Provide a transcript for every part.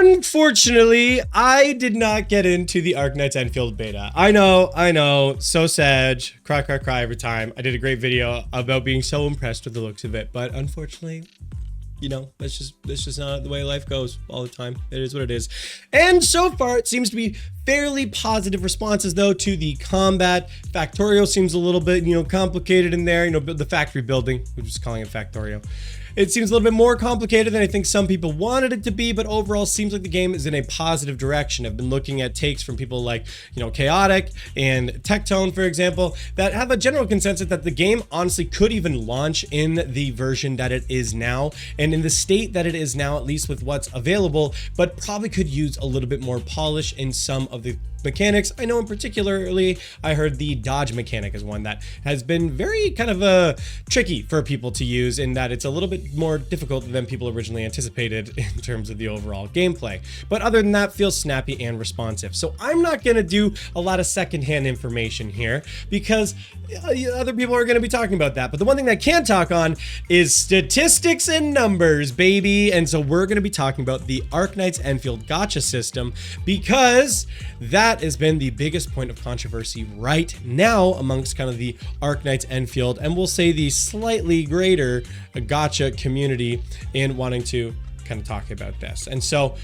Unfortunately, I did not get into the Arknights Endfield beta. I know, so sad. Cry every time. I did a great video about being so impressed with the looks of it, but unfortunately, you know, that's just not the way life goes all the time. It is what it is. And so far, it seems to be fairly positive responses, though, to the combat. Factorio seems a little bit, complicated in there. The factory building, we're just calling it Factorio. It seems a little bit more complicated than I think some people wanted it to be, but overall seems like the game is in a positive direction. I've been looking at takes from people like, Chaotic and Tectone, for example, that have a general consensus that the game honestly could even launch in the version that it is now, and in the state that it is now, at least with what's available, but probably could use a little bit more polish in some of the mechanics. I know in particularly, I heard the dodge mechanic is one that has been very kind of tricky for people to use, in that it's a little bit more difficult than people originally anticipated in terms of the overall gameplay. But other than that, feels snappy and responsive. So I'm not going to do a lot of secondhand information here because other people are going to be talking about that. But the one thing that I can talk on is statistics and numbers, baby. And so we're going to be talking about the Arknights Endfield Gacha system, because that has been the biggest point of controversy right now amongst kind of the Arknights Endfield, and we'll say the slightly greater Gacha community, in wanting to kind of talk about this. And so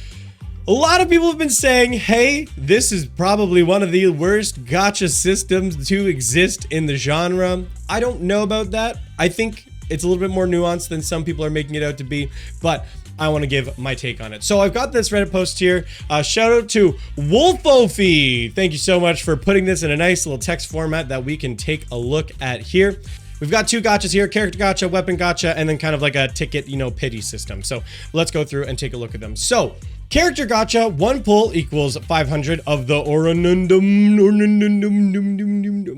a lot of people have been saying, hey, this is probably one of the worst Gacha systems to exist in the genre. I don't know about that. I think it's a little bit more nuanced than some people are making it out to be, but I want to give my take on it. So I've got this Reddit post here. Shout out to Wolfofy. Thank you so much for putting this in a nice little text format that we can take a look at here. We've got two gachas here: character gacha, weapon gacha, and then kind of like a ticket, pity system. So let's go through and take a look at them. So character gacha, one pull equals 500 of the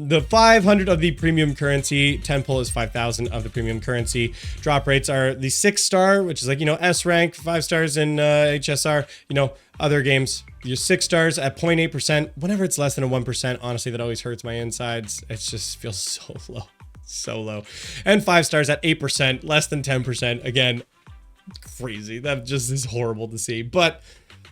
the 500 of the premium currency. 10 pull is 5,000 of the premium currency. Drop rates are the 6-star, which is like, S rank, 5 stars in HSR, other games. Your 6 stars at 0.8%. Whenever it's less than a 1%, honestly, that always hurts my insides. It just feels so low. So low. And 5 stars at 8%, less than 10%. Again, crazy. That just is horrible to see. But,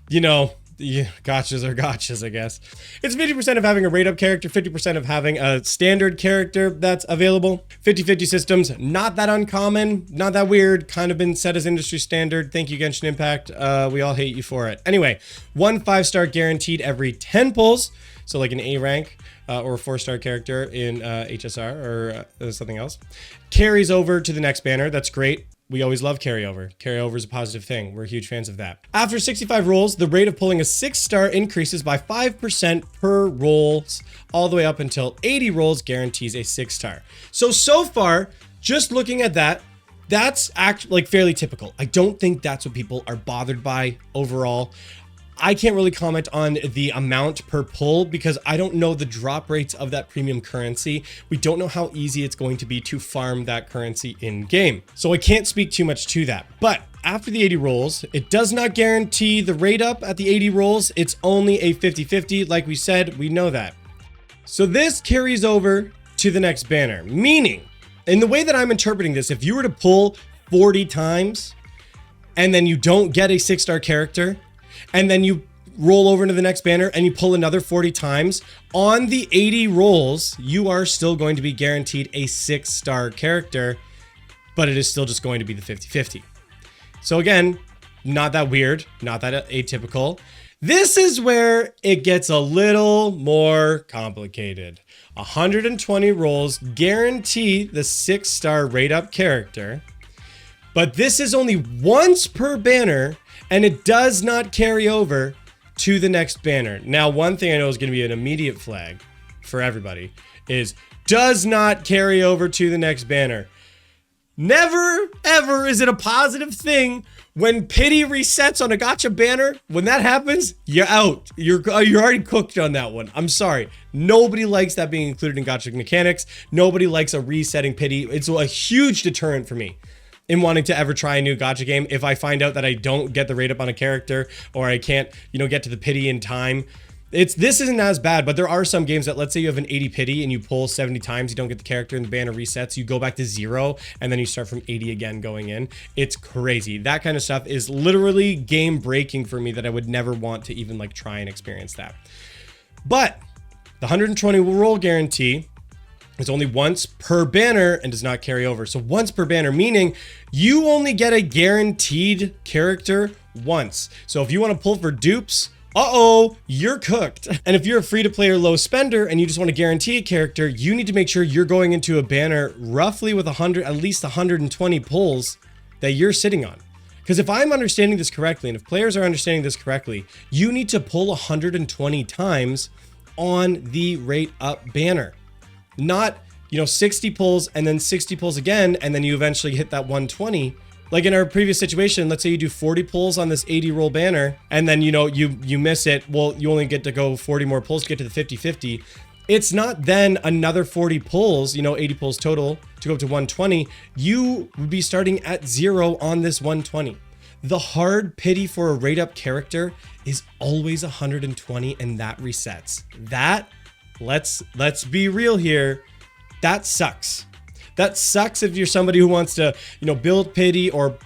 gachas are gachas, I guess. It's 50% of having a rate up character, 50% of having a standard character that's available. 50-50 systems, not that uncommon, not that weird, kind of been set as industry standard. Thank you, Genshin Impact. We all hate you for it. Anyway, 1 5-star guaranteed every 10 pulls. So like an A rank or a 4-star character in HSR or something else. Carries over to the next banner. That's great. We always love carryover. Carryover is a positive thing. We're huge fans of that. After 65 rolls, the rate of pulling a 6-star increases by 5% per rolls, all the way up until 80 rolls guarantees a 6-star. So far, just looking at that, that's actually like fairly typical. I don't think that's what people are bothered by overall. I can't really comment on the amount per pull because I don't know the drop rates of that premium currency. We don't know how easy it's going to be to farm that currency in game. So I can't speak too much to that. But after the 80 rolls, it does not guarantee the rate up at the 80 rolls. It's only a 50-50. Like we said, we know that. So this carries over to the next banner, meaning in the way that I'm interpreting this, if you were to pull 40 times and then you don't get a 6-star character, and then you roll over into the next banner and you pull another 40 times, on the 80 rolls, you are still going to be guaranteed a 6-star character, but it is still just going to be the 50-50. So again, not that weird, not that atypical. This is where it gets a little more complicated. 120 rolls guarantee the 6-star rate up character, but this is only once per banner, and it does not carry over to the next banner. Now, one thing I know is going to be an immediate flag for everybody is does not carry over to the next banner. Never, ever is it a positive thing when pity resets on a gacha banner. When that happens, you're out. You're already cooked on that one. I'm sorry. Nobody likes that being included in gacha mechanics. Nobody likes a resetting pity. It's a huge deterrent for me in wanting to ever try a new gacha game. If I find out that I don't get the rate up on a character, or I can't, get to the pity in time, This isn't as bad, but there are some games that, let's say you have an 80 pity and you pull 70 times, you don't get the character and the banner resets, you go back to 0 and then you start from 80 again going in. It's crazy. That kind of stuff is literally game breaking for me, that I would never want to even like try and experience that. But the 120 roll guarantee is only once per banner and does not carry over. So once per banner, meaning you only get a guaranteed character once. So if you want to pull for dupes, you're cooked. And if you're a free-to-play or low spender and you just want to guarantee a character, you need to make sure you're going into a banner roughly with at least 120 pulls that you're sitting on. Because if I'm understanding this correctly, and if players are understanding this correctly, you need to pull 120 times on the rate up banner. Not, 60 pulls and then 60 pulls again, and then you eventually hit that 120. Like in our previous situation, let's say you do 40 pulls on this 80 roll banner, and then, you miss it. Well, you only get to go 40 more pulls to get to the 50-50. It's not then another 40 pulls, 80 pulls total to go up to 120. You would be starting at 0 on this 120. The hard pity for a rate up character is always 120, and that resets. That, let's be real here, that sucks. That sucks if you're somebody who wants to, build pity or,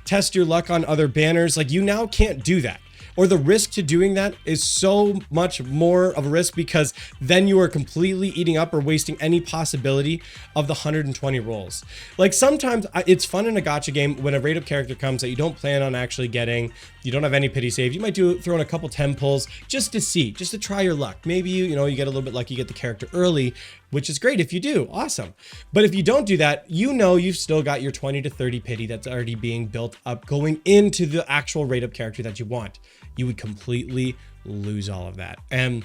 test your luck on other banners. Like, you now can't do that. Or the risk to doing that is so much more of a risk, because then you are completely eating up or wasting any possibility of the 120 rolls. Like, sometimes it's fun in a gacha game when a rate up character comes that you don't plan on actually getting, you don't have any pity save. You might throw in a couple 10 pulls just to see, just to try your luck. Maybe you get a little bit lucky, you get the character early, which is great if you do, awesome. But if you don't do that, you've still got your 20 to 30 pity that's already being built up going into the actual rate up character that you want. You would completely lose all of that. And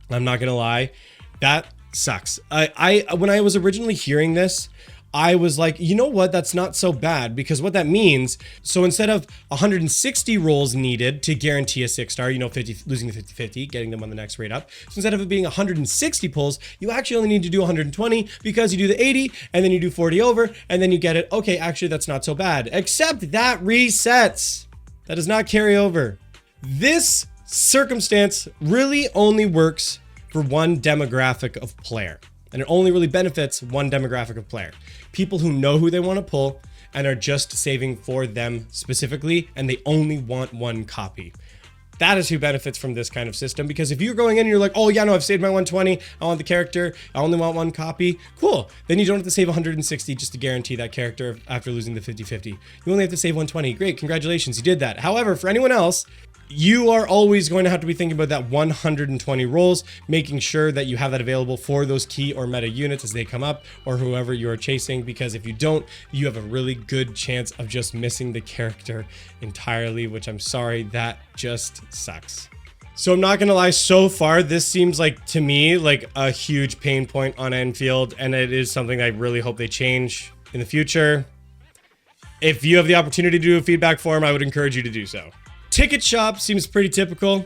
I'm not gonna lie, that sucks. When I was originally hearing this, I was like, you know what? That's not so bad, because what that means, so instead of 160 rolls needed to guarantee a 6-star, 50, losing the 50-50, getting them on the next rate up. So instead of it being 160 pulls, you actually only need to do 120, because you do the 80 and then you do 40 over and then you get it. Okay, actually that's not so bad, except that resets. That does not carry over. This circumstance really only works for one demographic of player, and it only really benefits one demographic of player. People who know who they want to pull and are just saving for them specifically, and they only want one copy. That is who benefits from this kind of system, because if you're going in and you're like, oh yeah, no, I've saved my 120, I want the character, I only want one copy, cool. Then you don't have to save 160 just to guarantee that character after losing the 50-50. You only have to save 120, great, congratulations, you did that. However, for anyone else, you are always going to have to be thinking about that 120 rolls, making sure that you have that available for those key or meta units as they come up, or whoever you are chasing, because if you don't, you have a really good chance of just missing the character entirely, which I'm sorry, that just sucks. So I'm not gonna lie, so far this seems like, to me, like a huge pain point on Endfield, and it is something I really hope they change in the future. If you have the opportunity to do a feedback form, I would encourage you to do so. Ticket shop seems pretty typical.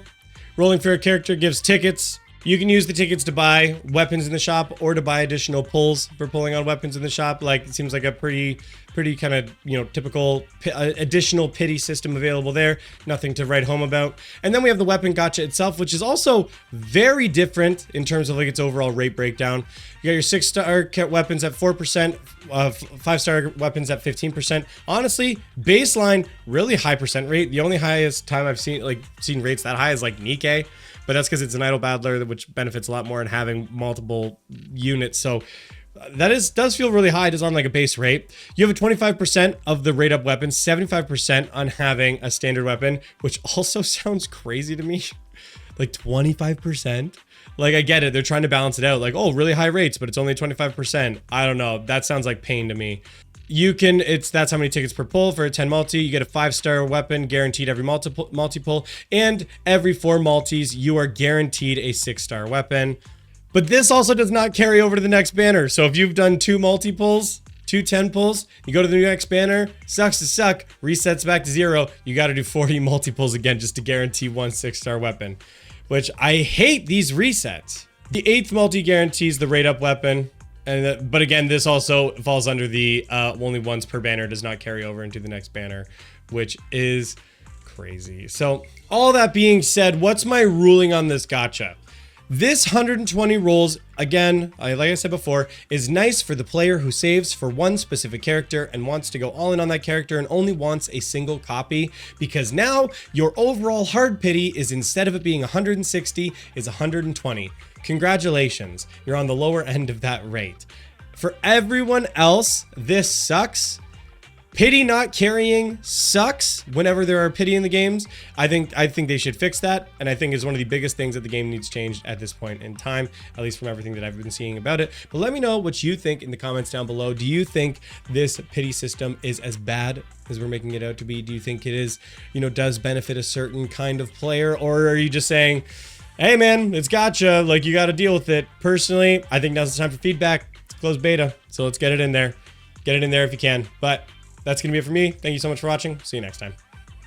Rolling for a character gives tickets. You can use the tickets to buy weapons in the shop or to buy additional pulls for pulling on weapons in the shop. Like, it seems like a pretty kind of, typical additional pity system available there. Nothing to write home about. And then we have the weapon gacha itself, which is also very different in terms of like its overall rate breakdown. You got your 6-star weapons at 4%, 5-star weapons at 15%. Honestly, baseline, really high percent rate. The only highest time I've seen rates that high is like Nikkei. But that's because it's an idle battler, which benefits a lot more in having multiple units. So that does feel really high. It is on like a base rate. You have a 25% of the rate up weapons, 75% on having a standard weapon, which also sounds crazy to me. Like 25%. Like, I get it. They're trying to balance it out. Like, oh, really high rates, but it's only 25%. I don't know. That sounds like pain to me. That's how many tickets per pull for a 10 multi. You get a 5-star weapon guaranteed every multi-pull, and every 4 multis, you are guaranteed a 6-star weapon. But this also does not carry over to the next banner. So if you've done 2 multi-pulls, 2 10 pulls, you go to the next banner, sucks to suck, resets back to 0. You got to do 40 multi-pulls again just to guarantee 1 6-star weapon, which I hate these resets. The 8th multi guarantees the rate up weapon. But again, this also falls under the only once per banner, does not carry over into the next banner, which is crazy. So all that being said, what's my ruling on this gacha? This 120 rolls, again, like I said before, is nice for the player who saves for one specific character and wants to go all in on that character and only wants a single copy, because now your overall hard pity is, instead of it being 160, is 120. Congratulations, you're on the lower end of that rate. For everyone else, this sucks. Pity not carrying sucks whenever there are pity in the games. I think they should fix that, and I think is one of the biggest things that the game needs changed at this point in time, at least from everything that I've been seeing about it. But let me know what you think in the comments down below. Do you think this pity system is as bad as we're making it out to be? Do you think it is, does benefit a certain kind of player, or are you just saying, hey man, it's gacha, like you got to deal with it? Personally, I think now's the time for feedback. It's closed beta, so let's get it in there. Get it in there if you can. But that's going to be it for me. Thank you so much for watching. See you next time.